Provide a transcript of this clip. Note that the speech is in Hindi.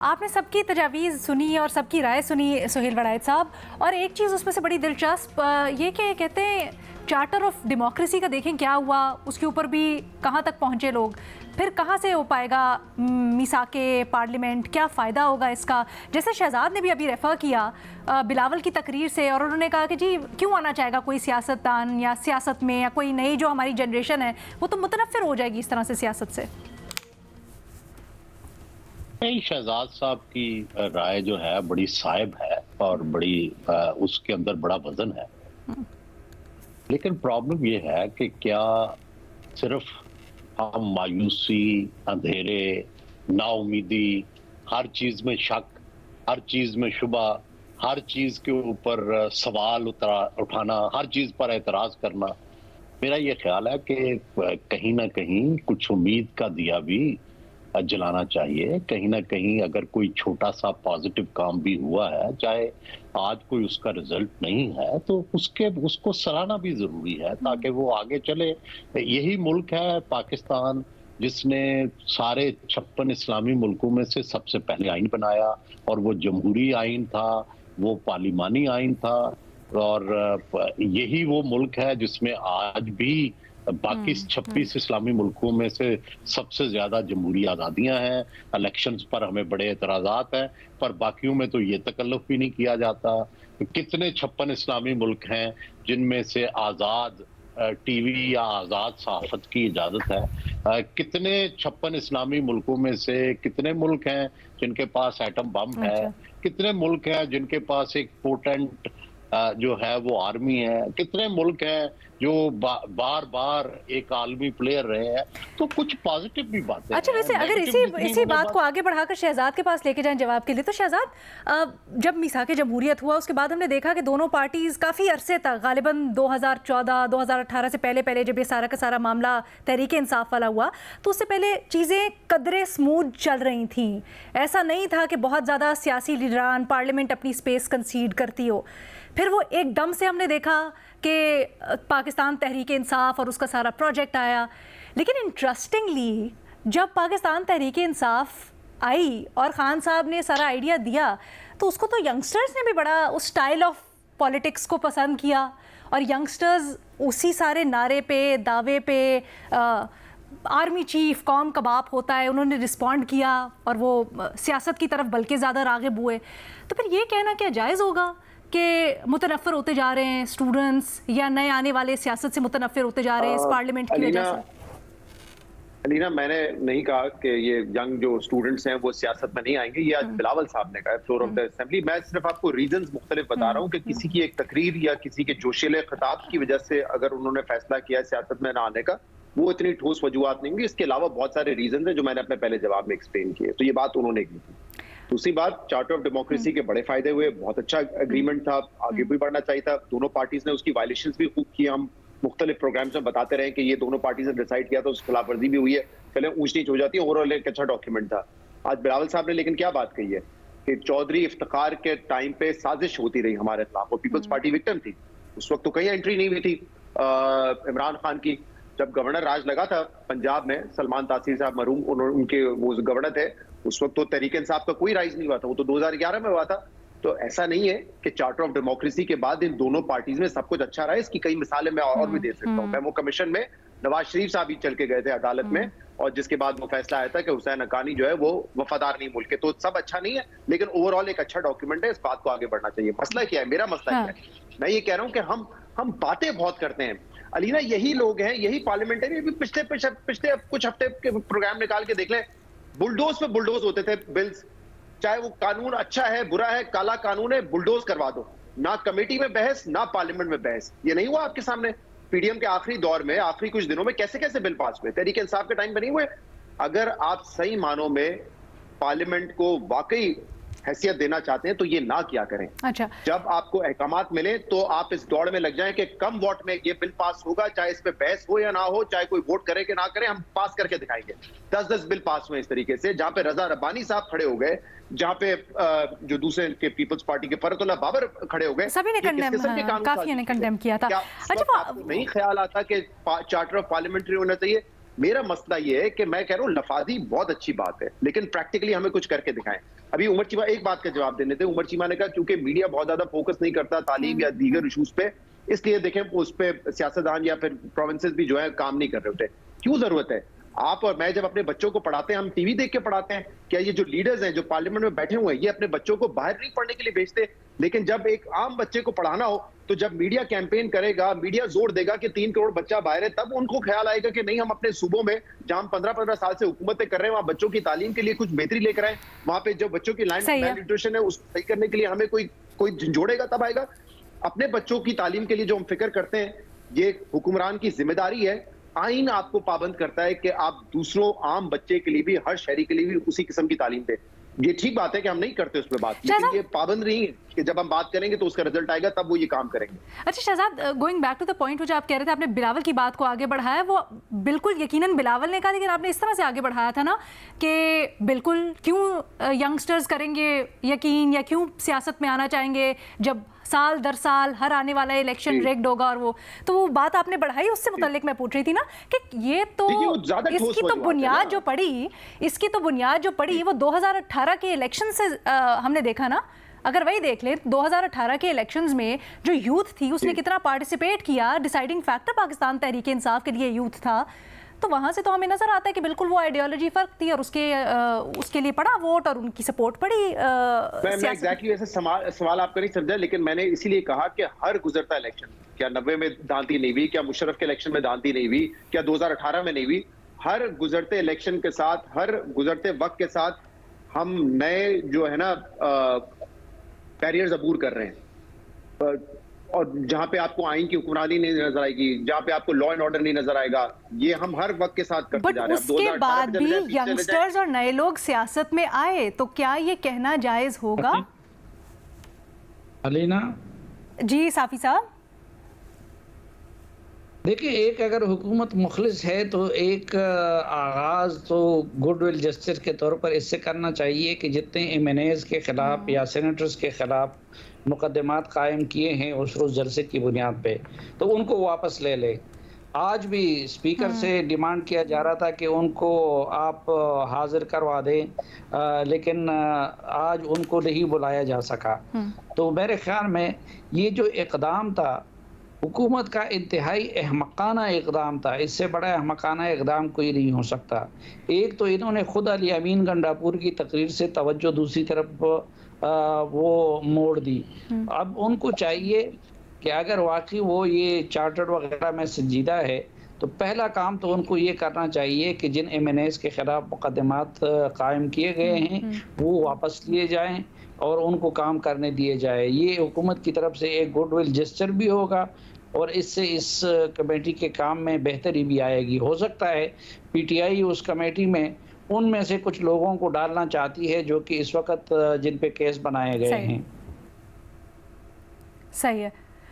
आपने सबकी तजावीज़ सुनी और सबकी राय सुनी सुहेल वड़ाइच साहब, और एक चीज़ उसमें से बड़ी दिलचस्प ये कि कहते हैं चार्टर ऑफ डेमोक्रेसी का देखें क्या हुआ, उसके ऊपर भी कहाँ तक पहुँचे लोग, फिर कहाँ से हो पाएगा मीसाके पार्लियामेंट, क्या फ़ायदा होगा इसका। जैसे शहजाद ने भी अभी रेफ़र किया बिलावल की तकरीर से, और उन्होंने कहा कि जी क्यों आना चाहेगा कोई सियासतदान या सियासत में, या कोई नई जो हमारी जनरेशन है वो तो मुतनफ़िर हो जाएगी इस तरह से सियासत से। नहीं, शहजाद साहब की राय जो है बड़ी साहिब है और बड़ी उसके अंदर बड़ा वजन है। लेकिन प्रॉब्लम ये है कि क्या सिर्फ हम मायूसी, अंधेरे, नाउमीदी, हर चीज में शक, हर चीज में शुबा, हर चीज के ऊपर सवाल उठाना, हर चीज पर एतराज करना, मेरा ये ख्याल है कि कहीं ना कहीं कुछ उम्मीद का दिया भी जलाना चाहिए। कहीं ना कहीं अगर कोई छोटा सा पॉजिटिव काम भी हुआ है, चाहे आज कोई उसका रिजल्ट नहीं है, तो उसको सराहना भी जरूरी है ताकि वो आगे चले। यही मुल्क है पाकिस्तान जिसने सारे 56 इस्लामी मुल्कों में से सबसे पहले आइन बनाया, और वो जमहूरी आइन था, वो पार्लिमानी आइन था, और यही वो मुल्क है जिसमें आज भी बाकी 26 इस्लामी मुल्कों में से सबसे ज्यादा जमहूरी आज़ादियां हैं। इलेक्शंस पर हमें बड़े एतराज़ात हैं, पर बाकियों में तो ये तकल्लुफ भी नहीं किया जाता। कितने 56 इस्लामी मुल्क हैं जिनमें से आज़ाद टीवी या आज़ाद सहाफत की इजाज़त है। कितने 56 इस्लामी मुल्कों में से कितने मुल्क हैं जिनके पास एटम बम है, कितने मुल्क हैं जिनके पास एक पोटेंट जो है वो आर्मी है, कितने मुल्क हैं जो बार बार एक आलमी प्लेयर रहे हैं। तो कुछ पॉजिटिव भी बातें। अच्छा, वैसे अगर इसी बात को आगे बढ़ाकर शहजाद के पास लेके जाएं जवाब के लिए, तो शहजाद जब मिसाके जमहूरियत हुआ उसके बाद हमने देखा कि दोनों पार्टीज काफ़ी अरसे तक, गालिबन 2014-2018 से पहले जब ये सारा का सारा मामला तहरीक इंसाफ वाला हुआ, तो उससे पहले चीज़ें कदरे स्मूथ चल रही थी। ऐसा नहीं था कि बहुत ज़्यादा सियासी लीडरान, पार्लियामेंट अपनी स्पेस कंसीड करती हो। फिर वो एकदम से हमने देखा कि पाकिस्तान तहरीक इंसाफ और उसका सारा प्रोजेक्ट आया। लेकिन इंटरेस्टिंगली जब पाकिस्तान तहरीक इंसाफ आई और खान साहब ने सारा आइडिया दिया, तो उसको तो यंगस्टर्स ने भी बड़ा उस स्टाइल ऑफ पॉलिटिक्स को पसंद किया, और यंगस्टर्स उसी सारे नारे पे, दावे पे, आर्मी चीफ कौम कबाब होता है, उन्होंने रिस्पॉन्ड किया और वो सियासत की तरफ बल्कि ज़्यादा राग़िब हुए। तो फिर ये कहना क्या जायज़ होगा कि मुतनफ़िर होते जा रहे हैं स्टूडेंट्स, या नए आने वाले सियासत से मुतनफ़िर होते जा रहे हैं इस पार्लियामेंट की वजह से? अलीना, मैंने नहीं कहा कि ये यंग जो स्टूडेंट्स हैं वो सियासत में नहीं आएंगे। ये आज बिलावल साहब ने कहा फ्लोर ऑफ द असेंबली। मैं सिर्फ आपको रीजंस मुख्तलिफ बता रहा हूँ कि किसी की एक तकरीर या किसी के जोशीले खिताब की वजह से अगर उन्होंने फैसला किया सियासत में ना आने का, वो इतनी ठोस वजूहात नहीं होंगी। इसके अलावा बहुत सारे रीजन हैं जो मैंने अपने पहले जवाब में एक्सप्लेन किए। तो ये बात उन्होंने की थी। दूसरी बात, चार्टर ऑफ डेमोक्रेसी के बड़े फायदे हुए, बहुत अच्छा एग्रीमेंट था, आगे भी बढ़ना चाहिए था। दोनों पार्टीज ने उसकी वायलेशंस भी खूब की। हम मुख्तलिफ प्रोग्राम्स में बताते रहे कि ये दोनों पार्टीज ने डिसाइड किया था, उसकी खिलाफ वर्जी भी हुई है, पहले ऊंच नीच हो जाती है। ओवरऑल एक अच्छा डॉक्यूमेंट था। आज बिलावल साहब ने लेकिन क्या बात कही है कि चौधरी इफ्तिखार के टाइम पे साजिश होती रही हमारे खिलाफ, और पीपल्स पार्टी विक्टिम थी। उस वक्त तो कहीं एंट्री नहीं हुई थी इमरान खान की। जब गवर्नर राज लगा था पंजाब में, सलमान तासीर साहब मरहूम उनके वो गवर्नर थे, उस वक्त तो तहरीक इंसाफ का कोई राइज नहीं हुआ था, वो तो 2011 में हुआ था। तो ऐसा नहीं है कि चार्टर ऑफ डेमोक्रेसी के बाद इन दोनों पार्टीज में सब कुछ अच्छा रहा है। इसकी कई मिसालें मैं और भी दे सकता हूँ। मेमो कमीशन में नवाज शरीफ साहब ही चल के गए थे अदालत में, और जिसके बाद वो फैसला आया था कि हुसैन हक्कानी जो है वो वफादार नहीं मुल्क के। तो सब अच्छा नहीं है, लेकिन ओवरऑल एक अच्छा डॉक्यूमेंट है। इस बात को आगे बढ़ना चाहिए। मसला क्या है, मेरा मसला क्या है, मैं ये कह रहा हूँ कि हम बातें बहुत करते हैं। अलीना, यही लोग हैं, यही पार्लियामेंटरी भी पिछले कुछ हफ्ते के प्रोग्राम निकाल के देख लें, बुलडोज पे बुलडोज होते थे बिल्स। चाहे वो कानून अच्छा है, बुरा है, काला कानून है, बुलडोज करवा दो। ना कमेटी में बहस, ना पार्लियामेंट में बहस। ये नहीं हुआ आपके सामने? पीडीएम के आखिरी दौर में, आखिरी कुछ दिनों में कैसे कैसे बिल पास हुए, तहरीक इंसाफ के टाइम पे नहीं हुए। अगर आप सही मानों में पार्लियामेंट को वाकई हैसियत देना चाहते हैं तो ये ना किया करें। अच्छा, जब आपको अहकामात मिले तो आप इस दौड़ में लग जाएं कि कम वोट में ये बिल पास होगा, चाहे इस पे बहस हो या ना हो, चाहे कोई वोट करे कि ना करे, हम पास करके दिखाएंगे। 10-10 बिल पास हुए इस तरीके से, जहां पे रजा रब्बानी साहब खड़े हो गए, जहां पे जो दूसरे के पीपल्स पार्टी के फरतुल्लाह बाबर खड़े हो गए। सभी ने कंडेम किया था। अच्छा, नहीं ख्याल आता कि चार्टर ऑफ पार्लियामेंट्री होना चाहिए? मेरा मसला ये है कि मैं कह रहा हूँ लफाजी बहुत अच्छी बात है, लेकिन प्रैक्टिकली हमें कुछ करके दिखाएं। अभी उमर चीमा एक बात का जवाब देने थे। उमर चीमा ने कहा क्योंकि मीडिया बहुत ज्यादा फोकस नहीं करता तालीम या दीगर इशूज पे, इसलिए देखें उस पे सियासतदान या फिर प्रोविंसेस भी जो है काम नहीं कर रहे होते। क्यों जरूरत है? आप और मैं जब अपने बच्चों को पढ़ाते हैं, हम टीवी देख के पढ़ाते हैं? क्या ये जो लीडर्स हैं जो पार्लियामेंट में बैठे हुए हैं, ये अपने बच्चों को बाहर नहीं पढ़ने के लिए भेजते? लेकिन जब एक आम बच्चे को पढ़ाना हो तो जब मीडिया कैंपेन करेगा, मीडिया जोर देगा कि 3 करोड़ बच्चा बाहर है, तब उनको ख्याल आएगा कि नहीं, हम अपने सूबों में जहां हम 15-15 साल से हुकूमतें कर रहे हैं, वहां बच्चों की तालीम के लिए कुछ बेहतरी लेकर आए। वहां पे जो बच्चों की सही है। न्यूट्रिशन है उसको सही करने के लिए हमें कोई झंझोड़ेगा तब आएगा। अपने बच्चों की तालीम के लिए जो हम फिक्र करते हैं, ये हुक्मरान की जिम्मेदारी है। आइन आपको पाबंद करता है कि आप दूसरों आम बच्चे के लिए भी, हर शहरी के लिए भी उसी किस्म की तालीम दें। ये ठीक बात है कि हम नहीं करते उसमें बात, लेकिन ये पाबंद नहीं है कि जब हम बात करेंगे तो उसका रिजल्ट आएगा तब वो ये काम करेंगे। अच्छा Shahzad, going back to the point जो आप कह रहे थे, आपने बिलावल की बात को आगे बढ़ाया, वो बिल्कुल यकीनन बिलावल ने कहा, लेकिन आपने इस तरह से आगे बढ़ाया था ना कि बिल्कुल क्यों यंगस्टर्स करेंगे यकीन, या क्यों सियासत में आना चाहेंगे जब साल दर साल हर आने वाला इलेक्शन रेग्ड होगा। और वो तो वो बात आपने बढ़ाई, उससे मुताल्लिक मैं पूछ रही थी ना कि ये तो इसकी तो बुनियाद जो पड़ी वो 2018 के इलेक्शन से हमने देखा ना। अगर वही देख ले 2018 के इलेक्शंस में जो यूथ थी उसने कितना पार्टिसिपेट किया, डिसाइडिंग फैक्टर पाकिस्तान तहरीक इंसाफ के लिए यूथ था, तो वहां से तो हमें नजर आता है कि बिल्कुल वो आइडियोलॉजी फर्क थी और उसके लिए पड़ा वोट और उनकी सपोर्ट पड़ी। मैं एग्जैक्टली ऐसे सवाल आपका नहीं समझा, लेकिन मैंने इसीलिए कहा कि हर गुजरता इलेक्शन, क्या 90 में दांती नहीं हुई, क्या मुशर्रफ के इलेक्शन में दांती नहीं हुई, क्या 2018 में नहीं हुई, हर गुजरते इलेक्शन के साथ, हर गुजरते वक्त के साथ हम नए जो है ना बैरियर्स अबूर कर रहे हैं। और जहां पे आपको आइन की हुक्मरानी नहीं नजर आएगी, जहां पे आपको लॉ एंड ऑर्डर नहीं नजर आएगा, ये हम हर वक्त के साथ करते जा रहे हैं। उसके बाद भी यंगस्टर्स और नए लोग सियासत में आए, तो क्या ये कहना जायज होगा? अलीना जी साफी साहब, देखिए, एक अगर हुकूमत मुखलिस है तो एक आगाज तो गुडविल जस्टिस के तौर पर इससे करना चाहिए कि जितने एमएनएज के खिलाफ या सेनेटर्स के खिलाफ मुकदमात कायम किए हैं उस रोज जलसे की बुनियाद पे, तो उनको वापस ले ले। आज भी स्पीकर से डिमांड किया जा रहा था कि उनको आप हाजिर करवा दें, लेकिन आज उनको नहीं बुलाया जा सका। तो मेरे ख्याल में ये जो इक़दाम था हुकूमत का, इंतहाई अहमकाना इक़दाम था। इससे बड़ा अहमकाना इक़दाम कोई नहीं हो सकता। एक तो इन्होंने खुद अली अमीन गंडापुर की तकरीर से तवज्जो दूसरी तरफ वो मोड़ दी। अब उनको चाहिए कि अगर वाकई वो ये चार्टर्ड वगैरह में संजीदा है, तो पहला काम तो उनको ये करना चाहिए कि जिन एमएनएस के खिलाफ मुकदमात कायम किए गए हैं वो वापस लिए जाएं और उनको काम करने दिए जाए। ये हुकूमत की तरफ से एक गुडविल जेस्चर भी होगा और इससे इस कमेटी के काम में बेहतरी भी आएगी। हो सकता है पीटीआई उस कमेटी में उनमें से कुछ लोगों को डालना चाहती है जो कि इस वक्त जिन पे केस बनाए गए हैं। सही है।